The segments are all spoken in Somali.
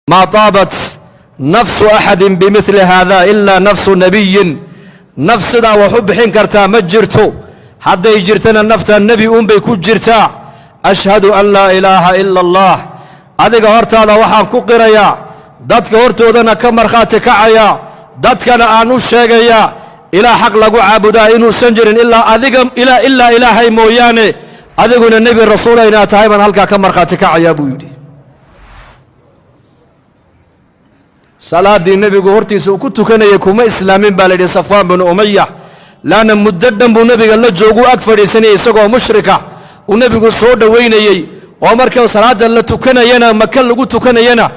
ما طابت نفس أحد بمثل هذا إلا نفس نبي نفسنا وحب حين كرتا مجرتو حتى يجرتنا النفط النبي بيكون جرتا أشهد أن لا إله إلا الله أذيك هرتا وحام كقريا دتك هرتو ذنا كمر خاتك عيا دتك أنا أنوش شجيا إلى حق لقو عبدا إنه سنجر إلا أذيك إلا إلهي مويانه أذيك النبي الرسول إن أتايمن هلك كمر خاتك عيا بودي صلاة النبي قهرتي سوكت كان يكون إسلامين بالد صفوان بن أمية لأن مددن بالنبي قال له جوجو أكثر سنة يسقى مشركة والنبي قال صود وين يي وعمر كان صلاة الله تكنا ينا مكان لقو تكنا ينا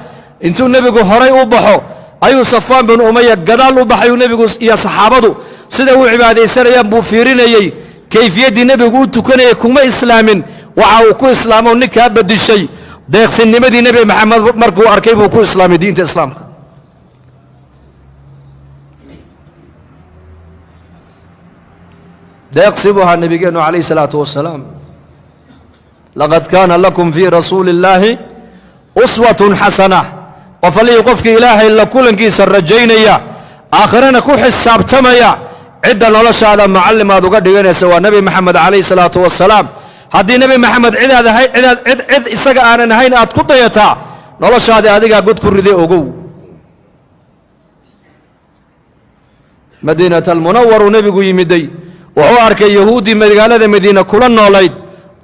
انتو النبي قال هراي أبحو أيو صفوان بن أمية قدال أبحو النبي قال يا صحابته سدوا عبادة سنة ينبو فيرين يي كيف يدي النبي قال تكنا يكون إسلامين وعوكو إسلام ونكاب بدي الشيء ده سن مدي النبي محمد مركو أركيبه كو إسلام دين إسلام ده يقصبها النبي عليه الصلاة والسلام لقد كان لكم في رسول الله أسوة حسنة وفلي يقفك إله إلا كل كيس الرجينية آخرنا كو حساب تميا عدا نولش هذا معلم هذا قد يغني سوى نبي محمد عليه الصلاة والسلام هذه نبي محمد عد إساق آنا نهين أتقض يتا نولش هذا قد كردي أقو مدينة المنور نبي يمدي wuxuu arkay yahuudi magaalada madiina kula noolayd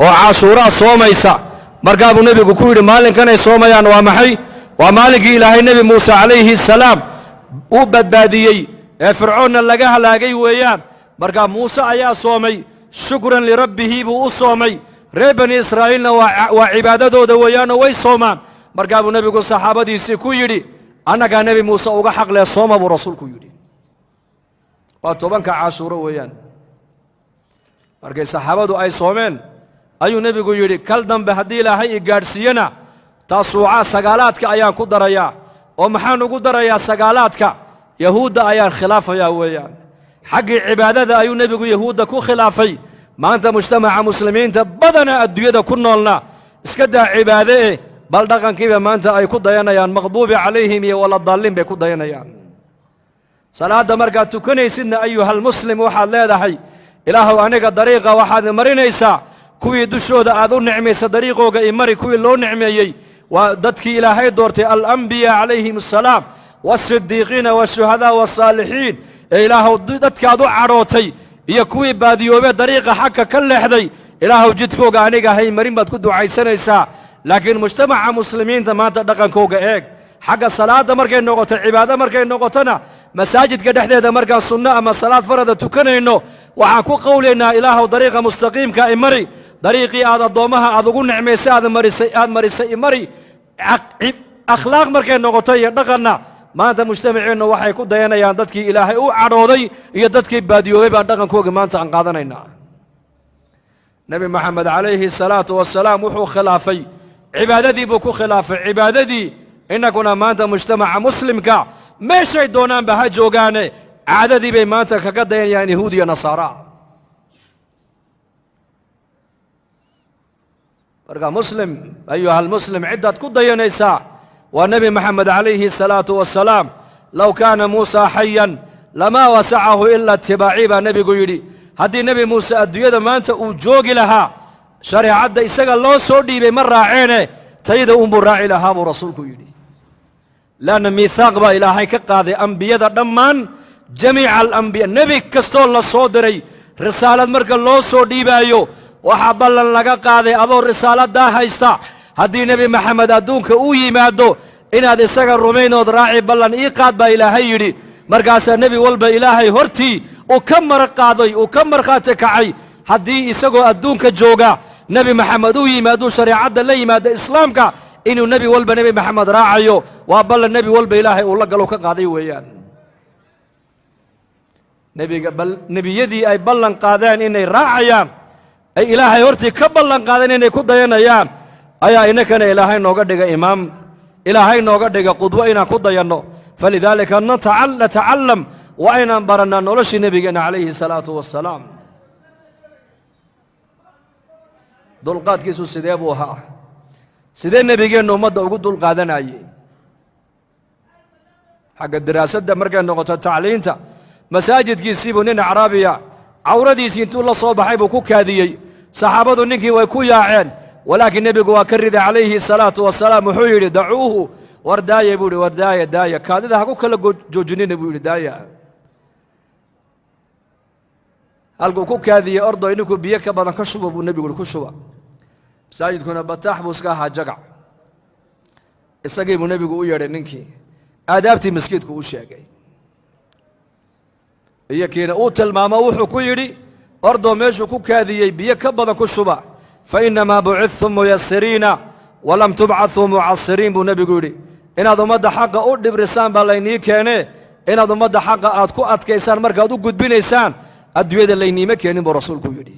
oo caashuura soomaysa markaa buu nabigu ku yiri maalinkan ay soomayaan waa maxay waa maalinkii ilaahay nabi Muuse calayhi salaam uu badbaadiyay ee fircoonna laga halaagay weeyaan markaa Muuse ayaa soomay shukran li rabbihi buu u soomay reer bani Israa'iilna waa cibaadadooda weeyaan oo way soomaan markaa buu nabigu saxaabadiisii ku yiri anaga nabi Muuse uga xaq leh sooma buu rasuulku yiri waa tobanka caashuura weeyaan markay saxaabadu ay soomeen ayuu nabigu yiri kal dambe hadii ilaahay i gaarsiiyana taasuuca sagaalaadka ayaan ku darayaa oo maxaan ugu darayaa sagaalaadka yahuuda ayaan khilaafaya weeyaan xaqi cibaadada ayuu nabigu yahuuda ku khilaafay maanta mujtamaca muslimiinta badana adduunyada ku noolna iska daa cibaade bal dhaqankiiba maanta ay ku dayanayaan maqduubi calayhim iyo wala daalin bay ku dayanayaan salaada markaa tukanaysidna ayuhal muslim waxaad leedahay ilaahu aniga dariiqa waxaad marinaysaa kuwii dushooda aad u nicmaysa dariiqooga imari kuwii loo nicmeeyey waa dadkii ilaahay doortay al-anbiya calayhim assalaam was-siddiiqiina wash-shuhadaa was-saalixiin ee ilaahu dadkaad u cadhootay iyo kuwii baadiyoobee dariiqa xagga ka leexday ilaahu jidkooga aniga hay marin baad ku ducaysanaysaa laakiin mujtamaca muslimiinta maanta dhaqankooga eeg xagga salaada markay noqoto cibaado markay noqotona masaajidka dhexdeeda markaan sunno ama salaad farada tukanayno waxaan ku qowlaynaa ilaahu dariiqa mustaqiimka imari dariiqii aad addoomaha aad ugu nicmaysay aad marisay imari akhlaaq markay noqoto iyo dhaqanna maanta mujtamaceennu waxay ku dayanayaan dadkii ilaahay u cadhooday iyo dadkii baadiyoobay baan dhaqankooga maanta aan qaadanaynaa nabi maxamed calayhi salaatu wasalaam wuxuu khilaafay cibaadadii buu ku khilaafay cibaadadii innaguna maanta mujtamaca muslimka meeshay doonaanba ha joogaane caadadii bay maanta kaga dayanayaan yahuud iyo nasaara marka muslim ayuhal muslim ciddaad ku dayanaysaa waa nebi maxamed calayhi salaatu wasalaam low kaana muusa xayan lamaa wasacahu ila itibaaci baa nebigu yidhi haddii nebi muuse adduunyada maanta uu joogi lahaa shareecadda isaga loo soo dhiibay ma raaceene tayda unbuu raaci lahaa buu rasuulku yidhi laanna miithaaq baa ilaahay ka qaaday ambiyada dhammaan jamiica alambiya nebi kastoo la soo diray risaalad marka loo soo dhiibaayo waxaa ballan laga qaaday adoo risaaladaa haysta haddii nebi maxamed adduunka uu yimaado inaad isaga rumaynood raaci ballan ii qaad baa ilaahay yidhi markaasaa nebi walba ilaahay hortii uu ka marqaaday uu ka markhaati kacay haddii isagoo adduunka jooga nebi maxamed uu yimaado shareecadda la yimaado islaamka inuu nebi walba nebi maxamed raacayo waa ballan nebi walba ilaahay uu la galo ka qaaday weeyaan nebiyadii ay ballan qaadeen inay raacayaan ay ilaahay hortii ka ballan qaadeen inay ku dayanayaan ayaa inakana ilaahay nooga dhiga imaam ilaahay nooga dhiga qudwo inaan ku dayanno falidaalika natacallam waa inaan barannaa noloshii nebigeenna calayhi salaatu wassalaam dulqaadkiisu sidee buu ahaa sidee nebigeennu ummadda ugu dulqaadanayey xagga daraasadda markay noqoto tacliinta masaajidkiisii buu nin acraabiya cawradiisii intuu la soo baxay buu ku kaadiyey saxaabadu ninkii way ku yaaceen walaakiin nebigu waa ka riday calayhi salaatu wasalaam wuxuu yidhi dacuuhu war daaya buu yidhi war daaya daaya kaadida ha ku kala joojinina buu yidhi daaya halkuu ku kaadiyey ordoy ninkuu biyo ka badan ka shuba buu nebigu ku shuba masaajidkuna bataax buu iska ahaa jagac isagii buu nebigu u yeedhay ninkii aadaabtii maskiidku u sheegay iyo kiina uu tilmaamo wuxuu ku yidhi ordoo meeshuu ku kaadiyey biyo ka badan ku shuba fa innamaa bucidtum muyasiriina walam tubcaduu mucasiriin buu nebigu yidhi inaad ummadda xaqa u dhibrisaan baa laynii keenee inaad ummadda xaqa aad ku adkaysaan markaad u gudbinaysaan adduunyada layniima keenin buu rasuulku yidhi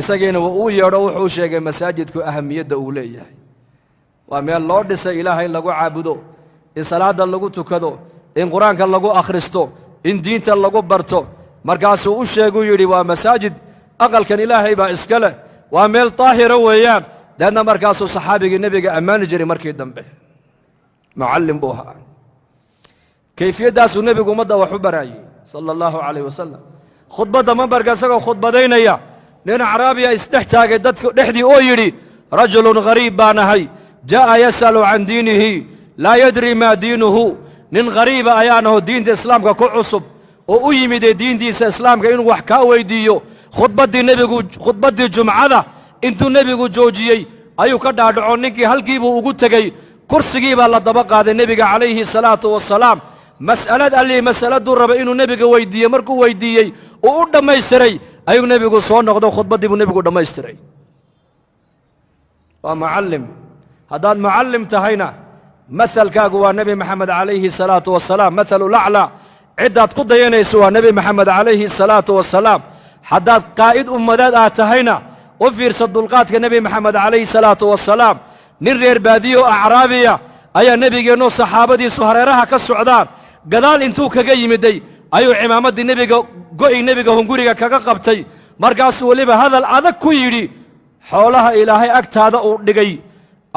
isagiina waa uu yeedho wuxuu sheegay masaajidku ahamiyadda uu leeyahay waa meel loo dhisay ilaahay in lagu caabudo in salaadda lagu tukado in qur-aanka lagu akhristo in diinta lagu barto markaasuu u sheeguu yidhi waa masaajid aqalkan ilaahay baa iska leh waa meel daahira weeyaan leanna markaasuu saxaabigii nebiga ammaani jiray markii dambe mucallim buu ahaa kayfiyaddaasuu nebigu ummadda wax u baraayey sala allahu calayh wasalam khudbadda mambarka isagoo khudbadaynaya nin acraabiya isdhex taagay dadka dhexdii oo yidhi rajulun ghariib baan ahay jaa'a yas'alu can diinihi laa yadri maa diinuhu nin ghariiba ayaan aho diinta islaamka ku cusub oo u yimidee diintiisa islaamka inuu wax kaa weyddiiyo khudbaddii jumcada intuu nebigu joojiyey ayuu ka dhaadhaco ninkii halkiibuu ugu tegey kursigii baa la daba qaaday nebiga calayhi salaatu wasalaam mas'alad allii masaladuu raba inuu nebiga weyddiiye markuu weyddiiyey uu u dhammaystiray ayuu nebigu soo noqdo khudbaddii buu nebigu dhammaystiray waa mucallim haddaad mucallim tahayna mahalkaagu waa nebi maxamed calayhi salaatu wasalaam mathalu laclaa ciddaad ku dayanayso waa nebi maxamed calayhi salaatu wasalaam haddaad qaa'id ummadeed aad tahayna u fiirsa dulqaadka nebi maxamed calayhi salaatu wasalaam nin reer baadiyo acraabiya ayaa nebigeennoo saxaabadiisu hareeraha ka socdaan gadaal intuu kaga yimiday ayuu cimaamaddii nebiga go'i nebiga hunguriga kaga qabtay markaasuu weliba hadal adag ku yidhi xoolaha ilaahay agtaada uu dhigay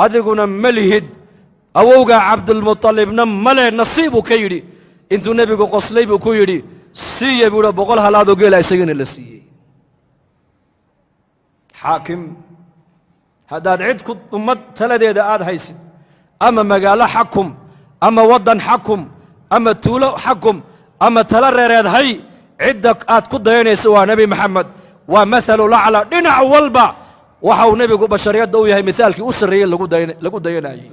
adiguna ma lihid awowgaa cabdulmutalibna male nasiibuu ka yidhi intuu nebigu qoslay buu ku yidhi siiya buuha 100 halaadoo geela isagana la siiyey xaakim haddaad cid ku ummad taladeeda aad haysid ama magaalo xakum ama waddan xakum ama tuulo xakum ama tala reereed hay cidda aad ku dayanaysa waa nebi maxamed waa mathalu lacla dhinac walba waxa uu nebigu bashariyadda u yahay mithaalkii u sarreeyey lagu dayanayey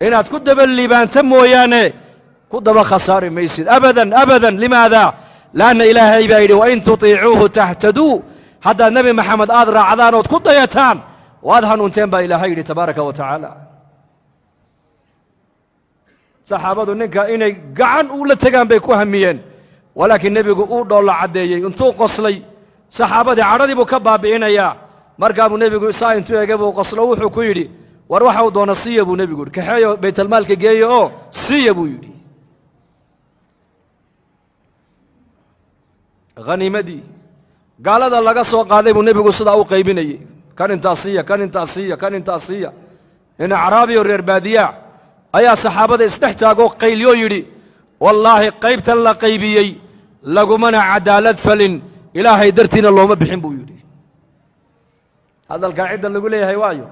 inaad ku daba liibaanta mooyaane ku daba khasaari maysid abadan abadan limaada laanna ilaahay baa yidhi wain tutiicuuhu tahtaduu haddaad nebi maxamed aad raacdaan ood ku dayataan waad hanuunteen baa ilaahay yidhi tabaaraka wa tacaala saxaabadu ninka inay gacan ula tegaan bay ku hamiyeen walaakiin nebigu uu dhoolla caddeeyey intuu qoslay saxaabadii cadhadii buu ka baabi'inayaa markaa buu nebigu saa intuu ege buu qoslo wuxuu ku yidhi war waxa uu doona siiya buu nebigu yidhi kaxeeyo baytalmaalka geeyo oo siiya buu yidhi haniimadii gaalada laga soo qaaday buu nebigu sidaa u qaybinayey kan intaas siiya kan intaas siiya kan intaas siiya nin acraabiyo reer baadiyaa ayaa saxaabada isdhex taagoo qayliyoo yidhi wallaahi qaybtan la qaybiyey lagumana cadaalad falin ilaahay dartiina looma bixin buu yidhi hadalkaa cidda lagu leeyahay waayo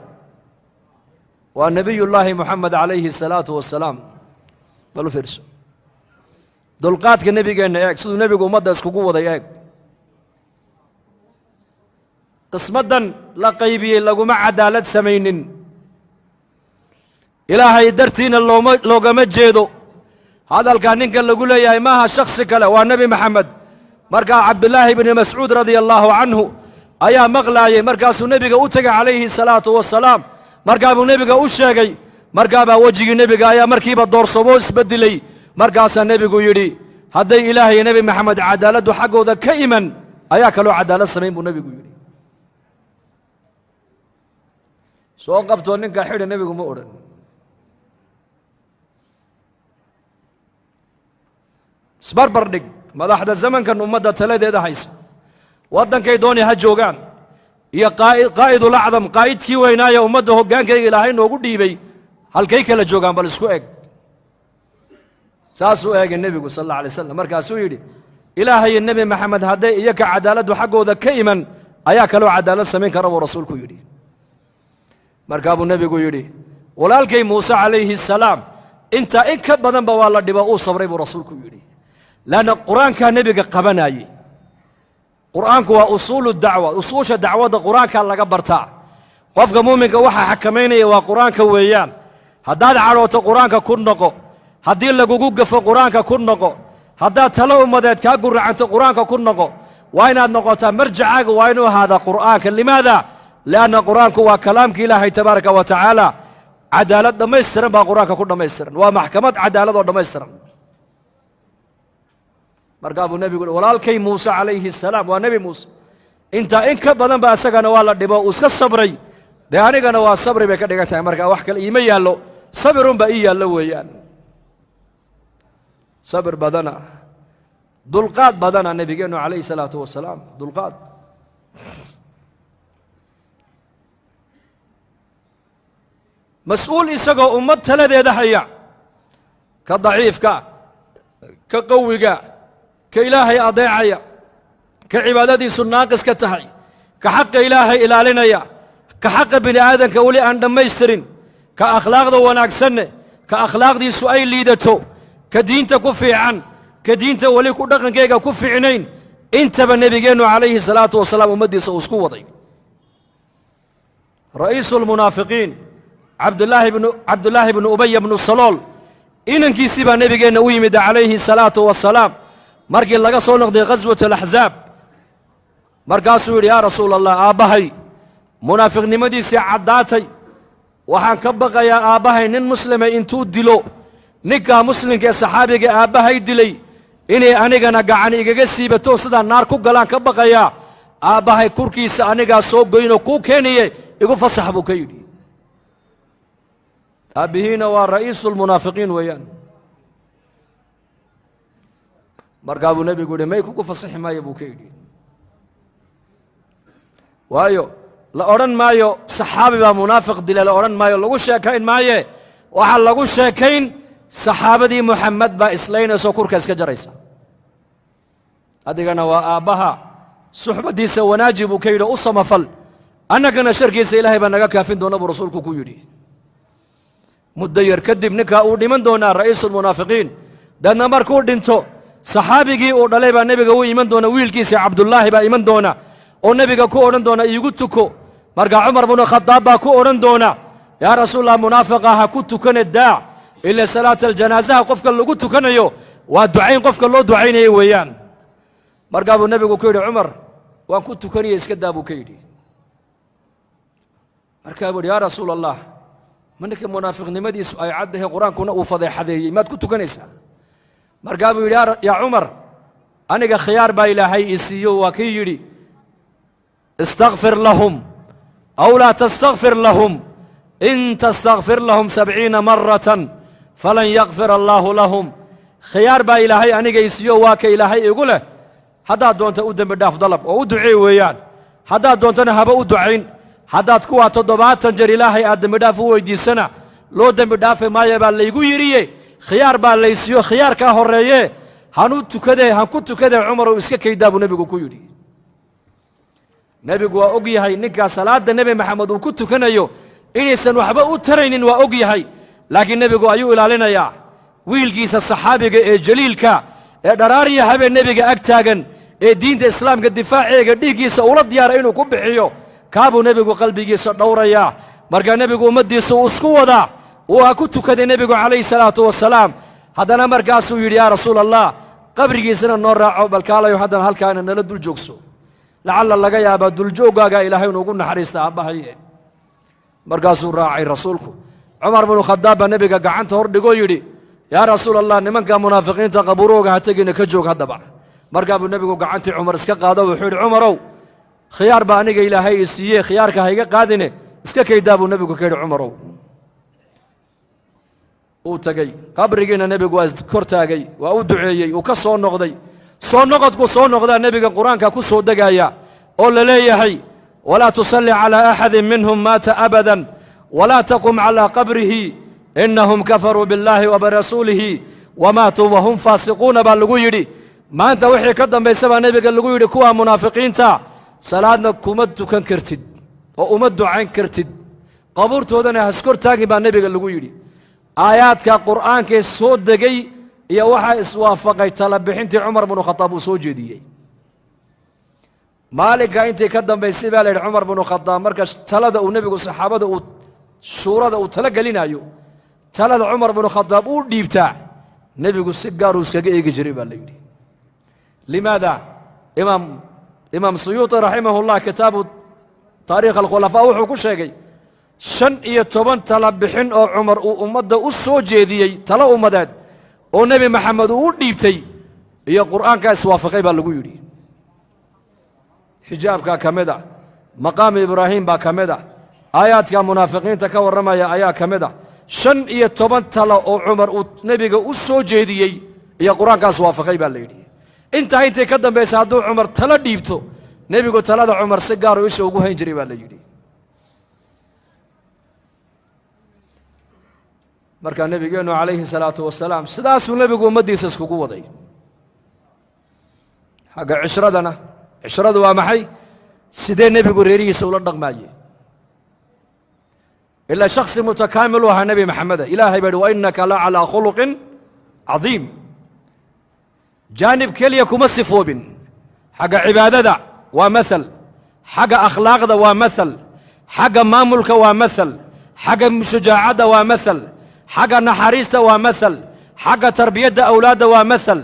waa nebiyullaahi moxamed calayhi salaatu wasalaam bal u fiirso dulqaadka nebigeenna eeg siduu nebigu ummadda iskugu waday eeg qismaddan la qaybiyey laguma cadaalad samaynin ilaahay dartiina loogama jeedo hadalkaa ninkan lagu leeyahay maaha shakhsi kale waa nebi maxamed markaa cabdulaahi bni mascuud radia allaahu canhu ayaa maqlaayey markaasuu nebiga u tegay calayhi salaatu wasalaam markaa buu nebiga u sheegay markaabaa wejigii nebiga ayaa markiiba doorsomoo isbeddelay markaasaa nebigu yidhi hadday ilaahay nebi maxamed cadaaladdu xaggooda ka iman ayaa kaloo cadaalad samayn buu nebigu yidhi soo qabtoo ninka xidha nebigu ma odhan isbarbar dhig madaxda zamankan ummadda taladeeda haysa waddankay dooni ha joogaan iyo qaa'idul acdam qaa'idkii weynaaya ummadda hoggaankayga ilaahay noogu dhiibay halkay kala joogaan bal isku eg saasuu eegay nebigu sal alla alay slam markaasuu yidhi ilaahay nebi maxamed hadday iyaka cadaaladdu xaggooda ka iman ayaa kaloo cadaalad samayn kara buu rasuulku yidhi markaa buu nebigu yidhi walaalkay muuse calayhi salaam intaa in ka badanba waa la dhibo uu sabray buu rasuulku yidhi laanna qur-aankaa nebiga qabanaayey qur'aanku waa usuulu dacwa usuusha dacwadda qur-aankaa laga bartaa qofka muuminka waxaa xakamaynaya waa qur-aanka weeyaan haddaad cadhooto qur-aanka ku noqo haddii lagugu gafo qur-aanka ku noqo haddaad talo ummadeed kaa guracanto qur-aanka ku noqo waa inaad noqotaa marjacaaga waa inuu ahaadaa qur'aanka limaada lianna qur'aanku waa kalaamka ilaahay tabaaraka wa tacaala cadaalad dhammaystiran baa qur'aanka ku dhammaystiran waa maxkamad cadaalad oo dhammaystiran markaa buu nebigu uhi walaalkay muuse calayhi salaam waa nebi muuse intaa in ka badan ba isagana waa la dhibo uu iska sabray dee anigana waa sabri bay ka dhigan tahay markaa wax kale iima yaallo sabirunbaa ii yaallo weeyaan sabir badana dulqaad badana nebigeennu calayhi salaatu wasalaam dulqaad mas-uul isagoo ummad taladeeda haya ka daciifka ka qawiga ka ilaahay adeecaya ka cibaadadiisu naaqis ka tahay ka xaqa ilaahay ilaalinaya ka xaqa bini aadanka weli aan dhammaystirin ka akhlaaqda wanaagsanne ka akhlaaqdiisu ay liidato ka diinta ku fiican ka diinta weli ku dhaqankayga ku fiicnayn intaba nebigeennu calayhi salaatu wasalaam ummaddiisa uu isku waday ra'iisu lmunaafiqiin cabdullaahi bnu ubaya bnu salool inankiisii baa nebigeenna u yimid calayhi salaatu wasalaam markii laga soo noqday ghaswat alaxzaab markaasuu yidhi yaa rasuula allah aabbahay munaafiqnimadiisii caddaatay waxaan ka baqayaa aabbahay nin muslima intuu dilo ninkaa muslimka ee saxaabiga aabbahay dilay inay anigana gacan igaga siibato sidaa naar ku galaan ka baqayaa aabbahay kurkiisa anigaa soo goynoo kuu keeniye igu fasax buu ka yidhi aabbihiina waa ra'iisu lmunaafiqiin weeyaan markaa buu nebigu yidhi may kugu fasaxi maayo buu ka yidhi waayo la odhan maayo saxaabi baa munaafiq dila la odhan maayo lagu sheekayn maaye waxaa lagu sheekayn saxaabadii muxamed baa islaynayso kurka iska jaraysa adigana waa aabbaha suxbaddiisa wanaaji buu ka yidhi u samafal annagana sharkiisa ilaahay baa naga kaafin doona buu rasuulku ku yidhi muddo yar kadib ninkaa uu dhiman doonaa ra'iisulmunaafiqiin deedna markuu dhinto saxaabigii uu dhalay baa nebiga u iman doona wiilkiisa cabdullaahi baa iman doona oo nebiga ku odhan doona iigu tuko markaa cumar bnu khadaab baa ku odhan doona yaa rasuulallah munaafiqa ha ku tukane daac ila salaata aljanaasaha qofka lagu tukanayo waa ducayn qofka loo ducaynayo weeyaan markaa buu nebigu ku yidhi cumar waan ku tukanaya iska daa buu ka yidhi markaa buu yidhi yaa rasuula allah ma ninka munaafiqnimadiisu ay caddahay qur-aankuna uu fadeexadeeyey maad ku tukanaysaa markaa buu yidhi yaa cumar aniga khiyaar baa ilaahay ii siiyo waa kii yidhi istakfir lahum aw laa tastakfir lahum in tastakfir lahum 70 maratan falan yakfir allaahu lahum khiyaar baa ilaahay aniga ii siiyo waa ka ilaahay igu leh haddaad doonta u dembi dhaaf dalab oo u duceey weeyaan haddaad doontana haba u ducayn haddaad kuwaa 70 jeer ilaahay aad dembi dhaaf u weyddiisana loo dembi dhaafi maayo baa laygu yidhiye khiyaar baa laysiiyo khiyaarkaa horreeye han ku tukadee cumarow iska kaydaa buu nebigu ku yidhi nebigu waa og yahay ninkaa salaadda nebi maxamed uu ku tukanayo inaysan waxba u taraynin waa og yahay laakiin nebigu ayuu ilaalinayaa wiilkiisa saxaabiga ee jaliilka ee dharaariya habeen nebiga ag taagan ee diinta islaamka difaaceega dhiiggiisa ula diyaaray inuu ku bixiyo kaabuu nebigu qalbigiisa dhowrayaa markaa nebigu ummaddiisa uu isku wadaa uu ha ku tukaday nebigu calayhi salaatu wasalaam haddana markaasuu yidhi yaa rasuula allah qabrigiisana noo raaco balkaalayo haddana halkaana nala dul joogso lacalla laga yaabaa duljooggaagaa ilaahay inuugu naxariista aabbahaye markaasuu raacay rasuulku cumar binu khadaab baa nebiga gacanta hor dhigoo yidhi yaa rasuula allah nimanka munaafiqiinta qabuurooga ha tegina ka joog haddaba markaa buu nebigu gacantii cumar iska qaado wuxuu yidhi cumarow khiyaar baa aniga ilaahay ii siiye khiyaarka ha iga qaadine iska kaydaa buu nebigu ka yidhi cumarow uu tegey qabrigiina nebigu waa kor taagay waa u duceeyey uu ka soo noqday soo noqodku soo noqdaa nebiga qur-aanka ku soo degaaya oo la leeyahay walaa tusalli calaa axadin minhum maata abadan walaa taqum calaa qabrihi innahum kafaruu biاllaahi wa birasuulihi wamaatuu wahum faasiquuna baa lagu yidhi maanta wixii ka dambaysa baa nebiga lagu yidhi kuwa munaafiqiinta salaadna kuma tukan kartid oo uma ducayn kartid qabuurtoodana haskor taagin baa nebiga lagu yidhi aayaadka qur'aankee soo degay iyo waxaa iswaafaqay tala bixintii cumar binu khadaab uu soo jeediyey maalinka intii ka dambaysay baa la yidhi cumar binu khadaab marka talada uu nebigu saxaabada uu shuurada uu tala gelinayo talada cumar binu khadaab uu dhiibtaa nebigu si gaaruu iskaga eegi jiray baa la yidhi limaada imaam suyuuti raximahullah kitaabu taariikh alkhulafaa wuxuu ku sheegay 15 tala bixin oo cumar uu ummadda u soo jeediyey tala ummadeed oo nebi maxamed uu u dhiibtay iyo qur'aankaa iswaafaqay baa lagu yidhi xijaabkaa ka mid a maqaamu ibraahim baa ka mid a aayaadka munaafiqiinta ka warramaya ayaa ka mid a 15 talo oo cumar uu nebiga u soo jeediyey iyo qur'aankaas waafaqay baa la yidhi intaa intay ka dambaysa hadduu cumar tala dhiibto nebigu talada cumar si gaaruu isha ugu hayn jiray baa la yidhi markaa nebigeennu calayhi salaatu wasalaam sidaasuu nebigu ummaddiisa iskugu waday xagga cishradana cishradu waa maxay sidee nebigu reerihiisa ula dhaqmaaye ilaa shakhsi mutakaamil u ahaa nebi maxameda ilaahay baa yidhi wa innaka la calaa khuluqin cadiim jaanib keliya kuma sifoobin xagga cibaadada waa maal xagga akhlaaqda waa maal xagga maamulka waa maal xagga shujaacadda waa maal xagga naxariista waa maal xagga tarbiyadda awlaadda waa maal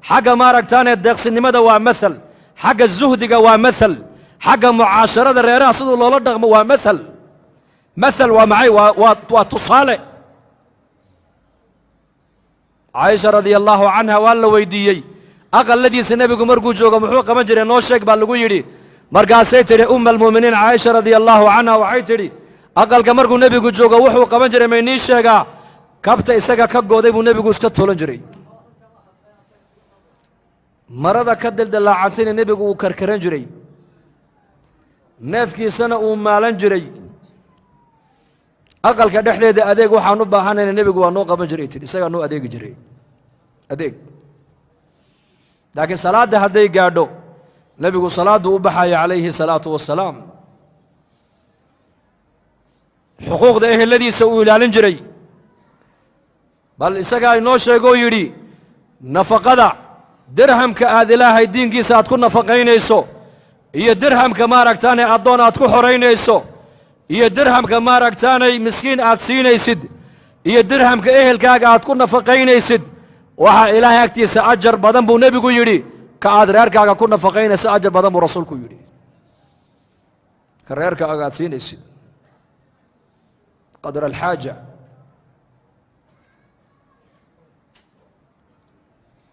xagga maaragtaane deeqsinimada waa maal xagga zuhdiga waa maal xagga mucaasharada reeraha siduu loola dhaqmo waa maal maal waa maxay waa tusaale caaisha radia allaahu canha waa la weydiiyey aqalladiisa nebigu markuu joogo muxuu qaban jiray noo sheeg baa lagu yidhi markaasay tidhi umma almu'miniin caaisha radia allaahu canha waxay tidhi aqalka markuu nebigu joogo wuxuu qaban jiray may nii sheegaa kabta isaga ka gooday buu nebigu iska toolan jiray marada ka dildillaacantina nebigu uu karkaran jiray neefkiisana uu maalan jiray aqalka dhexdeeda adeeg waxaan u baahanayna nebigu waa noo qaban jiray tidhi isagaa noo adeegi jiray adeeg laakiin salaadda hadday gaadho nebigu salaadduu u baxaya calayhi salaatu wassalaam xuquuqda eheladiisa uu ilaalin jiray bal isagaa inoo sheegoo yidhi nafaqada dirhamka aad ilaahay diinkiisa aad ku nafaqaynayso iyo dirhamka maaragtaanay addoon aad ku xoraynayso iyo dirhamka maaragtaanay miskiin aad siinaysid iyo dirhamka ehelkaaga aad ku nafaqaynaysid waxaa ilaahay agtiisa ajar badan buu nebigu yidhi ka aad reerkaaga ku nafaqaynaysa ajar badan buu rasuulku yidhi ka reerkaaga aad siinaysid qadra alxaaja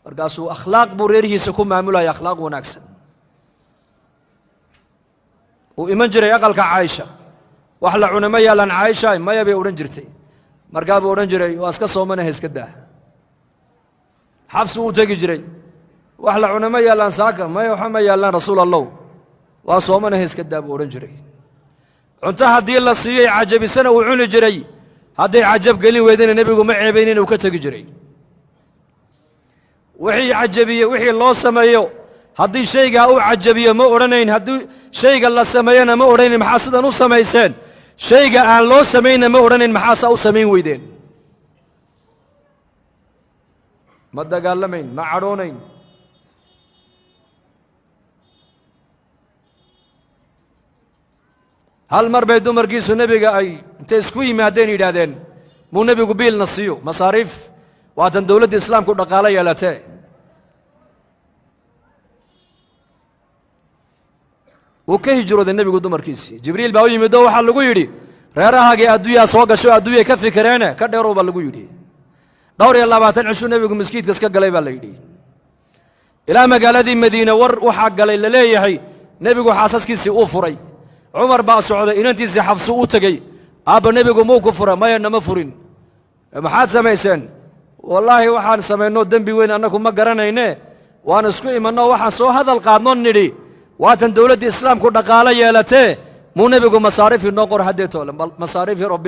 markaasuu akhlaaq buu reerihiisa ku maamulaya akhlaaq wanaagsan uu iman jiray aqalka caaisha wax la cuna ma yaalaan caaisha maya bay odhan jirtay markaa buu odhan jiray waa iska soomanaha iska daa xabsi wuu tegi jiray wax la cuna ma yaallaan saaka maya waxa ma yaallaan rasuul allow waa soomanaha iska daa buu odhan jiray cunto haddii la siiyey cajabisana uu cuni jiray hadday cajab gelin weydana nebigu ma ceebayn inuu ka tegi jiray wixii cajabiye wixii loo sameeyo haddii shaygaa uu cajabiyo ma odhanayn haddii shayga la sameeyana ma odhanayn maxaa sidan u samayseen shayga aan loo samaynna ma odhanayn maxaasaa u samayn weydeen ma dagaalamayn ma cadhoonayn hal mar bay dumarkiisu nebiga ay intay isku yimaadeen yidhaahdeen muu nebigu biilna siiyo masaariif waatan dowladda islaamku dhaqaalo yeelatee wuu ka hijrooday nebigu dumarkiisii jibriil baa u yimid oo waxaa lagu yidhi reerahaagii adduunyaa soo gasho adduunyay ka fikireene ka dheerow baa lagu yidhi 22 cishuu nebigu maskiidka iska galay baa la yidhi ilaa magaaladii madiine war waxaa galay la leeyahay nebigu xaasaskiisii uu furay cumar baa socday inantiisii xabsu u tegey aabba nebigu muu ku fura maya nama furin maxaad samayseen wallaahi waxaan samaynoo dembi weyn annagu ma garanayne waan isku imanoo waxaan soo hadal qaadno nidhi waatan dowladda islaamku dhaqaalo yeelatee muu nebigu masaariif inoo qor haddee toole masaariifii rabbi